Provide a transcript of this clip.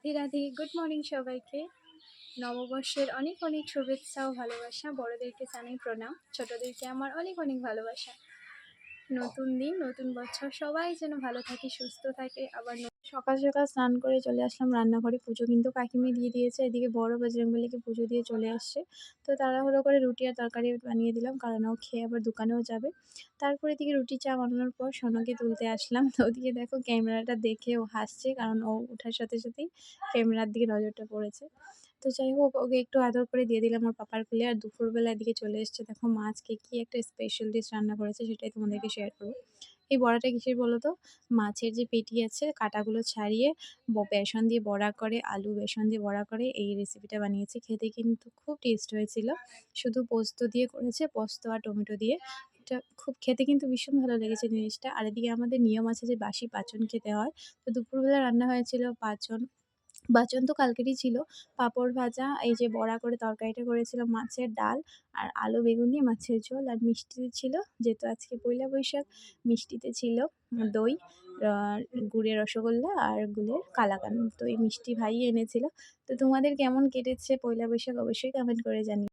Radhe Radhe, good morning সবাইকে। নববর্ষের অনেক অনেক শুভেচ্ছা ও ভালোবাসা। বড়দেরকে জানাই প্রণাম, ছোটদেরকে আমার অনেক অনেক ভালোবাসা। নতুন দিন, নতুন বছর, সবাই যেন ভালো থাকে, সুস্থ থাকে। আবার সকাল সকাল স্নান করে চলে আসলাম রান্নাঘরে। পুজো কিন্তু কাকিমি দিয়ে দিয়েছে, এদিকে বড় বজরংবলীকে পুজো দিয়ে চলে আসছে। তো তাড়াহুড়ো করে রুটি আর তরকারি বানিয়ে দিলাম, কারণ ও খেয়ে আবার দোকানেও যাবে। তারপরে এদিকে রুটি চা বানানোর পর সোনাকে তুলতে আসলাম। তো ওদিকে দেখো ক্যামেরাটা দেখে ও হাসছে, কারণ ও ওঠার সাথে সাথেই ক্যামেরার দিকে নজরটা পড়েছে। তো যাই হোক, ওকে একটু আদর করে দিয়ে দিলাম ওর পাপার কোলে। আর দুপুরবেলা এদিকে চলে এসছে, দেখো মা আজকে কি একটা স্পেশাল ডিশ রান্না করেছে, সেটাই তোমাদেরকে শেয়ার করবো। এই বড়াটা কিসের বলো তো? মাছের যে পেটি আছে, কাঁটাগুলো ছাড়িয়ে বেসন দিয়ে বড়া করে, আলু বেসন দিয়ে বড়া করে এই রেসিপিটা বানিয়েছি। খেতে কিন্তু খুব টেস্ট হয়েছিল। শুধু পোস্ত দিয়ে করেছে, পোস্ত আর টমেটো দিয়ে। এটা খুব খেতে কিন্তু ভীষণ ভালো লেগেছে জিনিসটা। আর এদিকে আমাদের নিয়ম আছে যে বাসি পাঁচন খেতে হয়। তো দুপুরবেলা রান্না হয়েছিল পাঁচন। বাচন তো কালকেরই ছিল। পাঁপড় ভাজা, এই যে বড়া করে তরকারিটা করেছিলাম, মাছের ডাল আর আলু বেগুন দিয়ে মাছের ঝোল, আর মিষ্টি ছিল। যেহেতু আজকে পয়লা বৈশাখ, মিষ্টিতে ছিল দই, আ গুড়ের রসগোল্লা আর গুড়ের কালাকাঁদ। তো এই মিষ্টি ভাইই এনেছিল। তো তোমাদের কেমন কেটেছে পয়লা বৈশাখ অবশ্যই কমেন্ট করে জানিও।